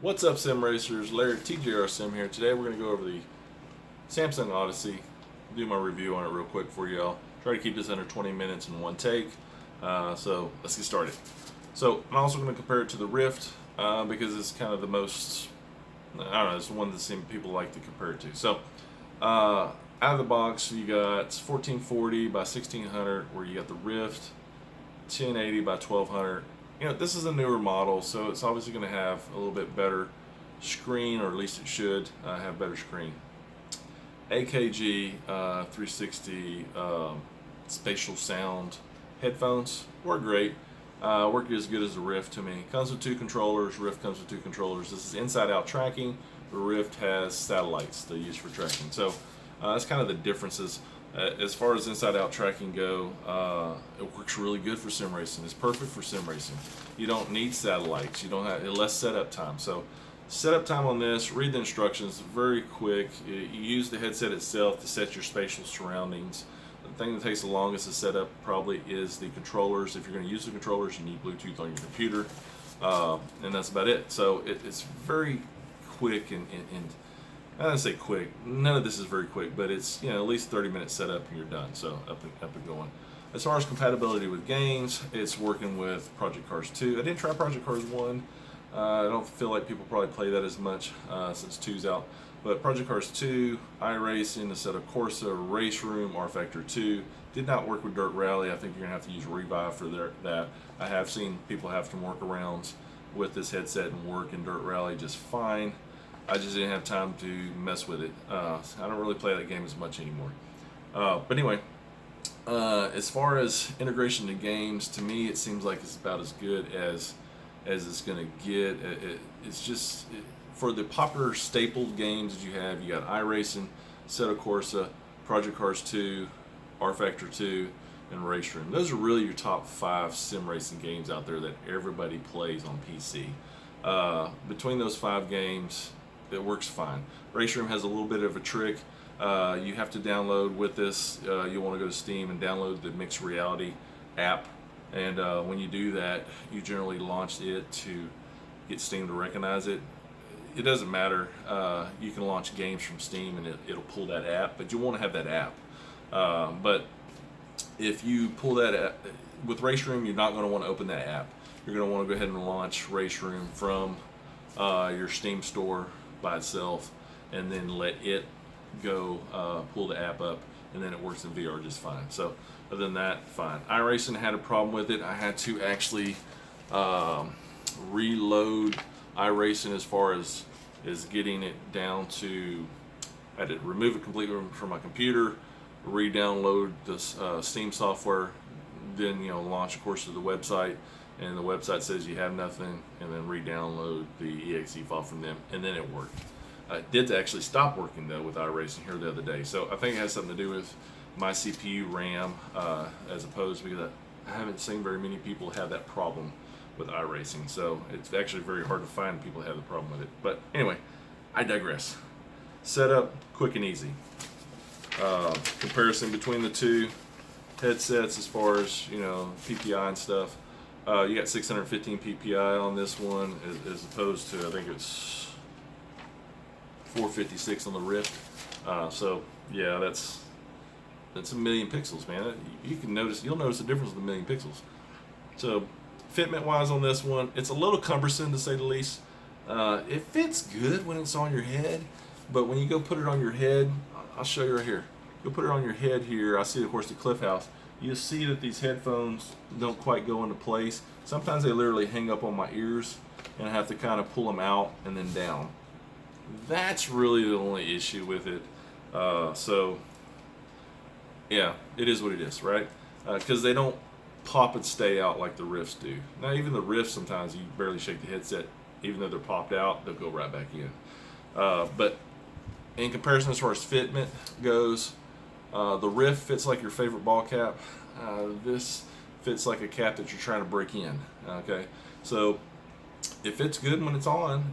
What's up, Sim Racers? Larry TJR Sim here. Today we're going to go over the Samsung Odyssey, do my review on it real quick for y'all. Try to keep this under 20 minutes in one take. So let's get started. So I'm also going to compare it to the Rift because it's kind of the most, I don't know, it's the one that people like to compare it to. So out of the box, you got 1440 by 1600, where you got the Rift 1080 by 1200. You know, this is a newer model, so it's obviously going to have a little bit better screen, or at least it should have better screen. AKG 360 spatial sound headphones work great. Work as good as the Rift to me. Comes with two controllers. Rift comes with two controllers. This is inside-out tracking. The Rift has satellites they use for tracking. So that's kind of the differences. As far as inside-out tracking go, it works really good for sim racing. It's perfect for sim racing. You don't need satellites. You don't have less setup time. So setup time on this, read the instructions, very quick. You use the headset itself to set your spatial surroundings. The thing that takes the longest to set up probably is the controllers. If you're going to use the controllers, you need Bluetooth on your computer, and that's about it. So it's very quick and I don't say quick. None of this is very quick, but it's, you know, at least 30-minute setup and you're done. So up and going. As far as compatibility with games, it's working with Project Cars 2. I didn't try Project Cars 1. I don't feel like people probably play that as much since 2's out. But Project Cars 2, iRacing, a set of Corsair, Race Room, R Factor 2. Did not work with Dirt Rally. I think you're going to have to use Revive for that. I have seen people have some workarounds with this headset and work in Dirt Rally just fine. I just didn't have time to mess with it. I don't really play that game as much anymore. But anyway, as far as integration to games, to me it seems like it's about as good as it's going to get. It's just for the popular stapled games that you have. You got iRacing, Assetto Corsa, Project Cars 2, R Factor 2, and Race Room. Those are really your top 5 sim racing games out there that everybody plays on PC. Between those 5 games, it works fine. Race Room has a little bit of a trick. You have to download with this. You'll want to go to Steam and download the Mixed Reality app. And when you do that, you generally launch it to get Steam to recognize it. It doesn't matter. You can launch games from Steam and it'll pull that app, but you want to have that app. But if you pull that app, with Race Room, you're not going to want to open that app. You're going to want to go ahead and launch Race Room from your Steam store by itself, and then let it go pull the app up, and then it works in VR just fine. So other than that, fine. iRacing had a problem with it. I had to actually reload iRacing as far as getting it down to, I had to remove it completely from my computer, re-download this Steam software, then launch of course to the website, and the website says you have nothing, and then re-download the exe file from them, and then it worked. It did actually stop working though with iRacing here the other day, so I think it has something to do with my CPU RAM as opposed, because I haven't seen very many people have that problem with iRacing, so it's actually very hard to find people who have the problem with it. But anyway, I digress. Setup, quick and easy. Comparison between the two headsets as far as PPI and stuff. You got 615 PPI on this one as opposed to, I think it's 456 on the Rift. So yeah, that's a million pixels, man. You'll notice the difference with a million pixels. So fitment wise on this one, it's a little cumbersome to say the least. It fits good when it's on your head, but when you go put it on your head, I'll show you right here. Go put it on your head here. I see, of course, the Cliff House. You see that these headphones don't quite go into place. Sometimes they literally hang up on my ears, and I have to kind of pull them out and then down. That's really the only issue with it. So yeah, it is what it is, right? Because they don't pop and stay out like the Rifts do. Now even the Rifts, sometimes you barely shake the headset, even though they're popped out, they'll go right back in. But in comparison, as far as fitment goes, the Rift fits like your favorite ball cap. This fits like a cap that you're trying to break in. Okay, so it fits good when it's on.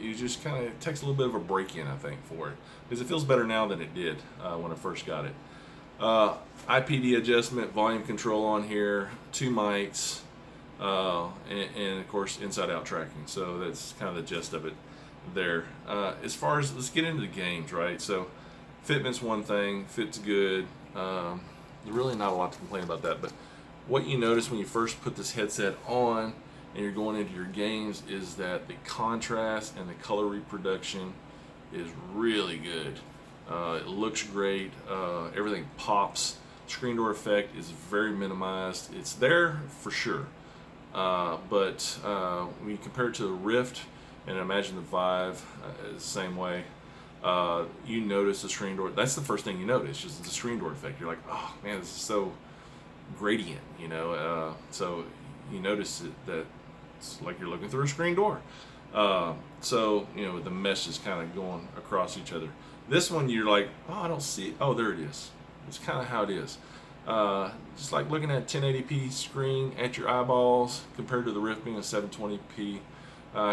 You just kind of, it takes a little bit of a break in, I think, for it, because it feels better now than it did when I first got it. IPD adjustment, volume control on here, 2 mics, and of course inside out tracking. So that's kind of the gist of it there. As far as, let's get into the games, right? So Fitment's one thing, fits good. There's really not a lot to complain about that, but what you notice when you first put this headset on and you're going into your games is that the contrast and the color reproduction is really good. It looks great. Everything pops. Screen door effect is very minimized. It's there for sure, but when you compare it to the Rift, and imagine the Vive the same way, you notice the screen door. That's the first thing you notice, just the screen door effect. You're like, oh man, this is so gradient, you know. So you notice that it's like you're looking through a screen door. So you know, the mesh is kind of going across each other. This one, you're like, oh, I don't see it. Oh, there it is. It's kind of how it is. Just like looking at 1080p screen at your eyeballs compared to the Rift being a 720p.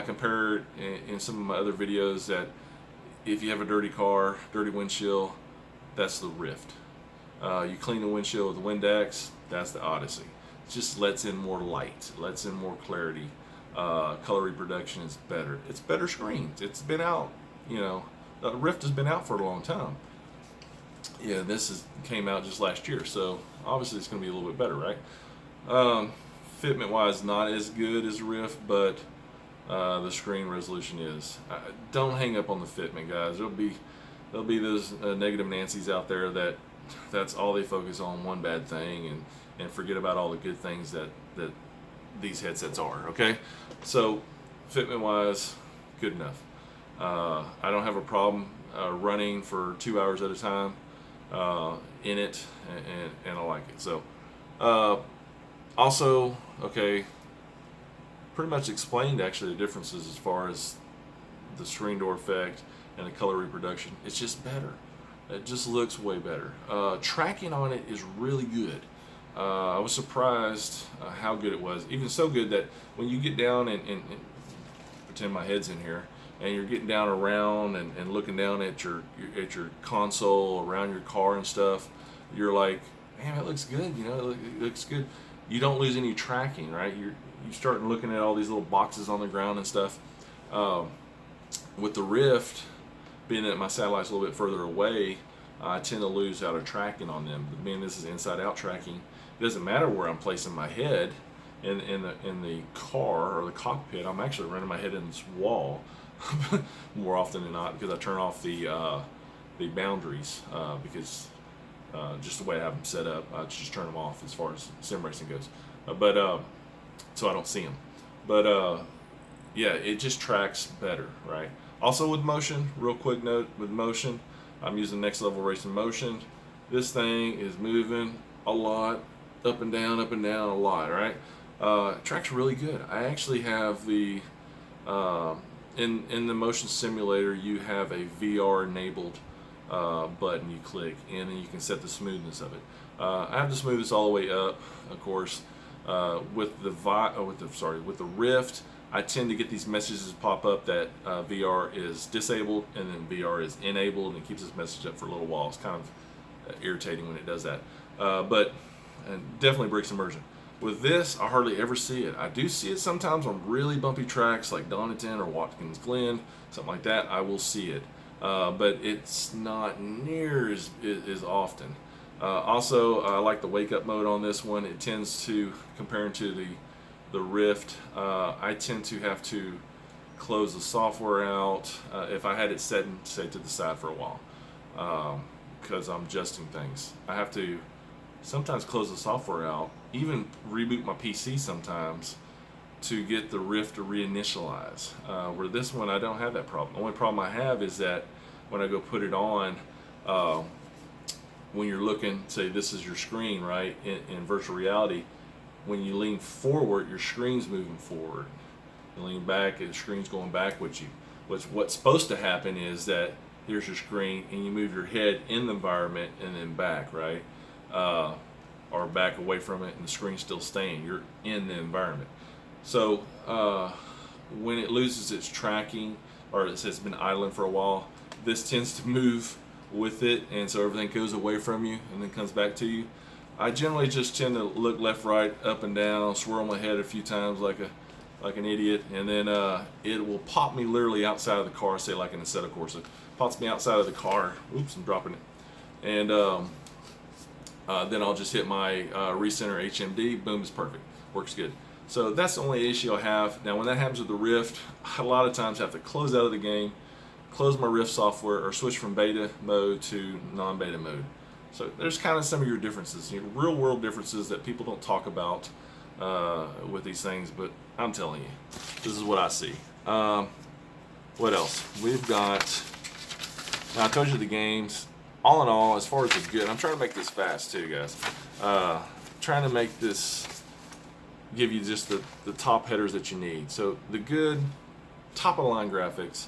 Compared in some of my other videos that if you have a dirty car, dirty windshield, that's the Rift. You clean the windshield with the Windex, that's the Odyssey. It just lets in more light, lets in more clarity. Color reproduction is better. It's better screens. It's been out, you know, the Rift has been out for a long time. Yeah, came out just last year, so obviously it's going to be a little bit better, right? Fitment wise, not as good as Rift, but the screen resolution is. Don't hang up on the Fitment, guys. There'll be those negative Nancys out there that's all they focus on, one bad thing, and forget about all the good things that these headsets are. Okay, so Fitment wise, good enough. I don't have a problem running for 2 hours at a time in it, and I like it. So also, okay, pretty much explained actually the differences as far as the screen door effect and the color reproduction. It's just better. It just looks way better. Tracking on it is really good. I was surprised how good it was. Even so good that when you get down and pretend my head's in here, and you're getting down around and looking down at your console, around your car and stuff, you're like, man, it looks good. You know, it looks good. You don't lose any tracking, right? You start looking at all these little boxes on the ground and stuff. With the Rift, being that my satellite's a little bit further away, I tend to lose out of tracking on them. But being this is inside-out tracking, it doesn't matter where I'm placing my head in the car or the cockpit. I'm actually running my head in this wall more often than not, because I turn off the boundaries because just the way I have them set up, I just turn them off as far as sim racing goes. So I don't see them. But yeah, it just tracks better, right? Also with motion, real quick note, with motion, I'm using Next Level Racing Motion. This thing is moving a lot, up and down a lot, right? It tracks really good. I actually have the in the motion simulator, you have a VR enabled button you click, and then you can set the smoothness of it. I have the smoothness all the way up, of course. With the Rift, I tend to get these messages pop up that VR is disabled and then VR is enabled, and it keeps this message up for a little while. It's kind of irritating when it does that, but definitely breaks immersion. With this, I hardly ever see it. I do see it sometimes on really bumpy tracks like Donington or Watkins Glen, something like that. I will see it, but it's not near as often. Also, I like the wake up mode on this one. It tends to, comparing to the Rift, I tend to have to close the software out if I had it set, say, to the side for a while, because I'm adjusting things. I have to sometimes close the software out, even reboot my PC sometimes to get the Rift to reinitialize. Where this one, I don't have that problem. The only problem I have is that when I go put it on, when you're looking, say this is your screen, right, in virtual reality, when you lean forward, your screen's moving forward. You lean back, the screen's going back with you. What's supposed to happen is that here's your screen, and you move your head in the environment and then back, right? Or back away from it, and the screen's still staying. You're in the environment. So when it loses its tracking, or it has been idling for a while, this tends to move with it, and so everything goes away from you and then comes back to you. I generally just tend to look left, right, up and down, swirl my head a few times like an idiot, and then it will pop me literally outside of the car, say like in a Assetto Corsa. Pops me outside of the car. Oops, I'm dropping it. And then I'll just hit my recenter HMD. Boom, it's perfect. Works good. So that's the only issue I have. Now when that happens with the Rift, I a lot of times have to close out of the game, close my Rift software, or switch from beta mode to non-beta mode. So there's kind of some of your differences, your real world differences that people don't talk about with these things, but I'm telling you, this is what I see. What else? We've got, now I told you the games. All in all, as far as the good, I'm trying to make this fast too, guys. Trying to make this, give you just the top headers that you need. So the good, top of the line graphics,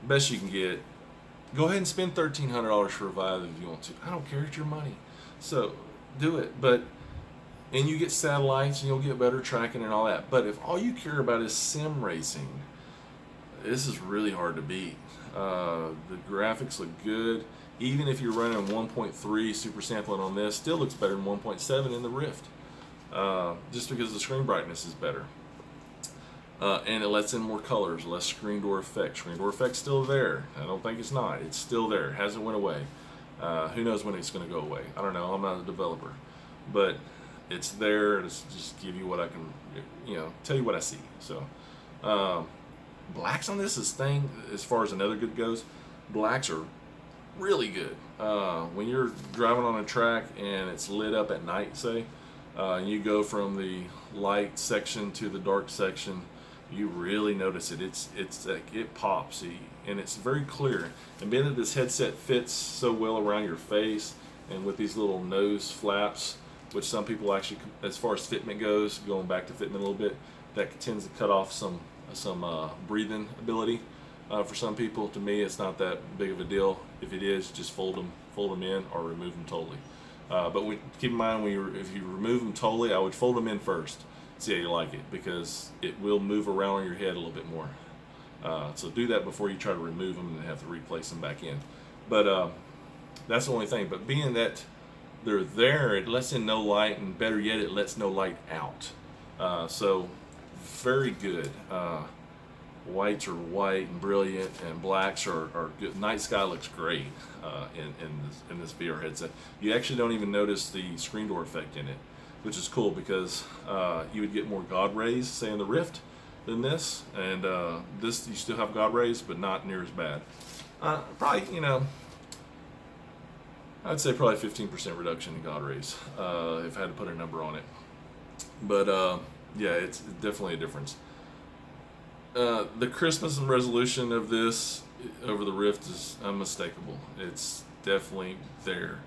best you can get. Go ahead and spend $1,300 for a Vive if you want to. I don't care, it's your money. So do it. And you get satellites and you'll get better tracking and all that. But if all you care about is sim racing, this is really hard to beat. The graphics look good. Even if you're running 1.3 super sampling on this, still looks better than 1.7 in the Rift. Just because the screen brightness is better. And it lets in more colors, less screen door effect. Screen door effect's still there. I don't think it's not. It's still there. It hasn't went away. Who knows when it's going to go away? I don't know. I'm not a developer. But it's there. It's just give you what I can, tell you what I see. So, blacks on this is thing, as far as another good goes, blacks are really good. When you're driving on a track and it's lit up at night, say, and you go from the light section to the dark section, you really notice it. It's like it pops, and it's very clear. And being that this headset fits so well around your face, and with these little nose flaps, which some people actually, as far as Fitment goes, going back to Fitment a little bit, that tends to cut off some breathing ability for some people. To me, it's not that big of a deal. If it is, just fold them in or remove them totally. But keep in mind, if you remove them totally, I would fold them in first. See how you like it, because it will move around on your head a little bit more. So do that before you try to remove them and have to replace them back in. But that's the only thing. But being that they're there, it lets in no light, and better yet, it lets no light out. So very good. Whites are white and brilliant, and blacks are good. Night sky looks great in this VR headset. You actually don't even notice the screen door effect in it, which is cool, because you would get more God rays, say, in the Rift than this, and this you still have God rays, but not near as bad. Probably, I'd say probably 15% reduction in God rays if I had to put a number on it. But yeah, it's definitely a difference. The crispness and resolution of this over the Rift is unmistakable. It's definitely there.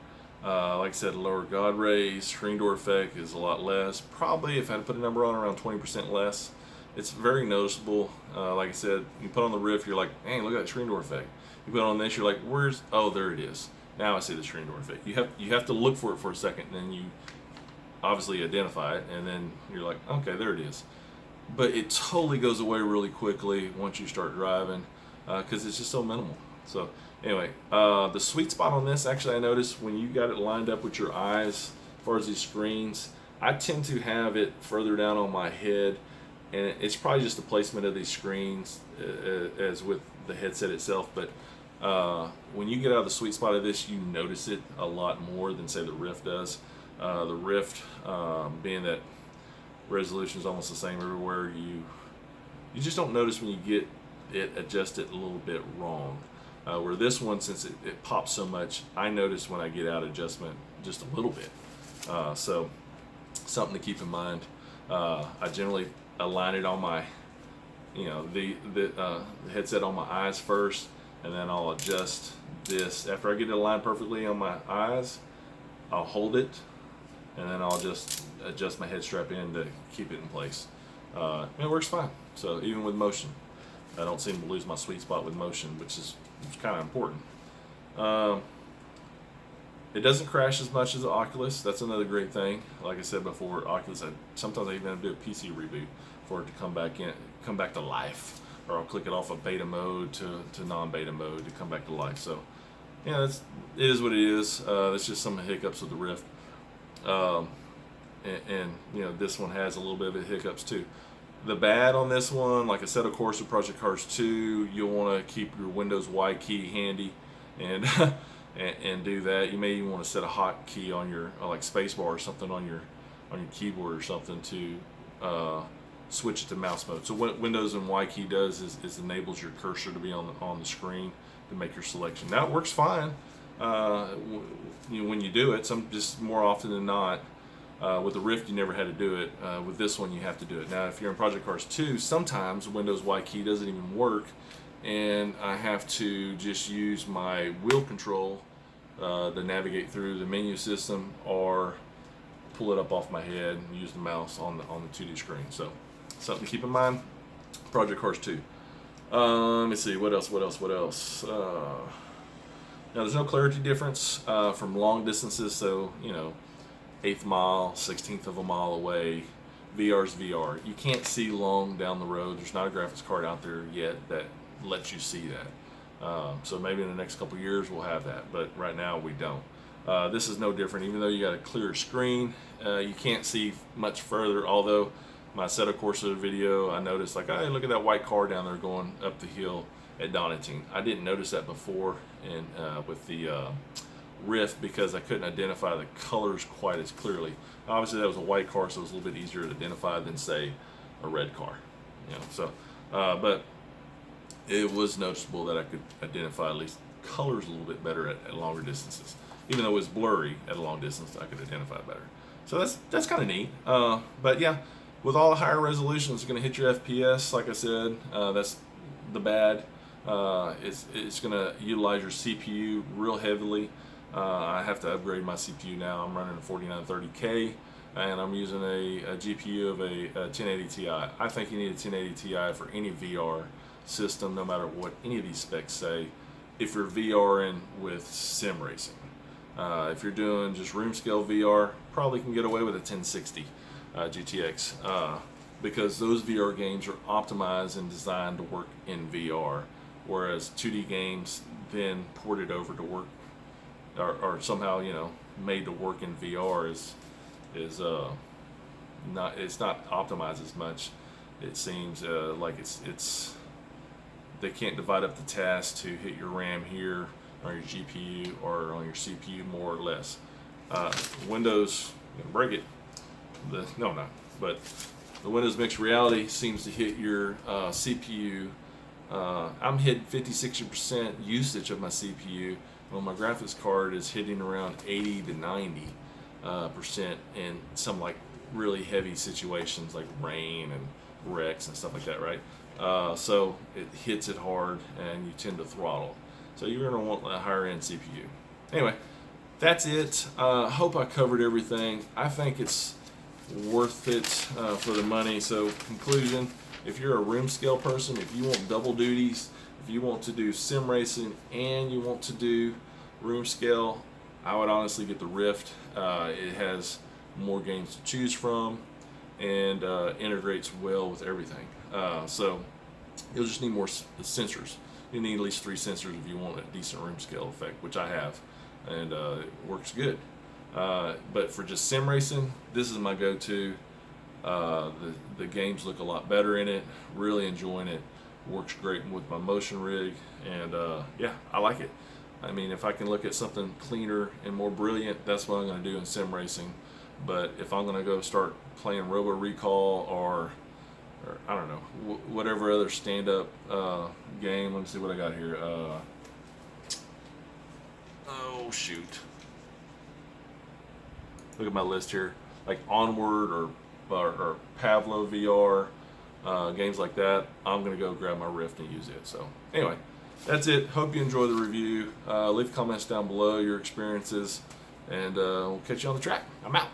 Like I said, lower God rays, screen door effect is a lot less. Probably, if I had to put a number on, around 20% less. It's very noticeable. Like I said, you put on the Rift, you're like, dang, look at that screen door effect. You put on this, you're like, oh, there it is. Now I see the screen door effect. You have to look for it for a second, and then you obviously identify it, and then you're like, okay, there it is. But it totally goes away really quickly once you start driving, because it's just so minimal. So anyway, the sweet spot on this, actually, I noticed when you got it lined up with your eyes, as far as these screens, I tend to have it further down on my head, and it's probably just the placement of these screens as with the headset itself. But when you get out of the sweet spot of this, you notice it a lot more than, say, the Rift does. The Rift, being that resolution is almost the same everywhere, you just don't notice when you get it adjusted a little bit wrong. Where this one, since it pops so much, I notice when I get out adjustment just a little bit. So something to keep in mind. I generally align it on my, the headset on my eyes first, and then I'll adjust this. After I get it aligned perfectly on my eyes, I'll hold it, and then I'll just adjust my head strap in to keep it in place. And it works fine. So even with motion, I don't seem to lose my sweet spot with motion, which is kind of important. It doesn't crash as much as the Oculus. That's another great thing. Like I said before, Oculus, sometimes I even have to do a PC reboot for it to come back to life, or I'll click it off of beta mode to non-beta mode to come back to life. So yeah, it is what it is. It's just some hiccups with the Rift. And you know, this one has a little bit of hiccups too. The bad on this one, like I said, of course, with Project Cars 2, you'll want to keep your Windows Y key handy and and do that. You may even want to set a hotkey on your like spacebar or something on your keyboard or something to switch it to mouse mode. So what Windows and Y key does is enables your cursor to be on the screen to make your selection. Now it works fine when you do it. Just more often than not. With the Rift, you never had to do it. With this one, you have to do it. Now, if you're in Project Cars 2, sometimes Windows Y key doesn't even work, and I have to just use my wheel control to navigate through the menu system, or pull it up off my head and use the mouse on the 2D screen. So, something to keep in mind. Project Cars 2. Let me see, what else? Now, there's no clarity difference from long distances, so, you know, 1/8 mile, 1/16 of a mile away. VR's VR. You can't see long down the road. There's not a graphics card out there yet that lets you see that. So maybe in the next couple years we'll have that, but right now we don't. This is no different. Even though you got a clear screen, you can't see much further. Although my Set of Corsa video, I noticed like, hey, look at that white car down there going up the hill at Donington. I didn't notice that before, and with the Rift, because I couldn't identify the colors quite as clearly. Obviously that was a white car, so it was a little bit easier to identify than say a red car, you know. So but it was noticeable that I could identify at least colors a little bit better at longer distances. Even though it was blurry at a long distance, I could identify better. So that's kind of neat. But yeah, with all the higher resolutions, it's going to hit your FPS. Like I said, that's the bad. It's going to utilize your CPU real heavily. I have to upgrade my CPU now. I'm running a 4930K, and I'm using a GPU of a 1080 Ti. I think you need a 1080 Ti for any VR system, no matter what any of these specs say, if you're VRing with sim racing. If you're doing just room scale VR, probably can get away with a 1060 GTX, because those VR games are optimized and designed to work in VR, whereas 2D games then ported over to work, or somehow, you know, made to work in VR is not optimized as much. It seems like it's they can't divide up the tasks to hit your RAM here on your GPU or on your CPU more or less. Windows, I'm gonna break it. But the Windows Mixed Reality seems to hit your CPU. I'm hitting 50-60% usage of my CPU. Well, my graphics card is hitting around 80 to 90% in some like really heavy situations like rain and wrecks and stuff like that, right? So it hits it hard and you tend to throttle. So you're going to want a higher end CPU. Anyway, that's it. Hope I covered everything. I think it's worth it for the money. So conclusion, if you're a room scale person, if you want double duties, if you want to do sim racing and you want to do room scale, I would honestly get the Rift. It has more games to choose from and integrates well with everything. So you'll just need more sensors. You need at least 3 sensors if you want a decent room scale effect, which I have, and it works good. But for just sim racing, this is my go-to. The games look a lot better in it. Really enjoying it. Works great with my motion rig, and yeah, I like it. I mean, if I can look at something cleaner and more brilliant, that's what I'm going to do in sim racing. But if I'm going to go start playing Robo Recall or I don't know, whatever other stand-up game, let me see what I got here. Oh shoot! Look at my list here, like Onward or Pavlo VR. Games like that, I'm going to go grab my Rift and use it. So anyway, that's it. Hope you enjoy the review. Leave comments down below, your experiences, and we'll catch you on the track. I'm out.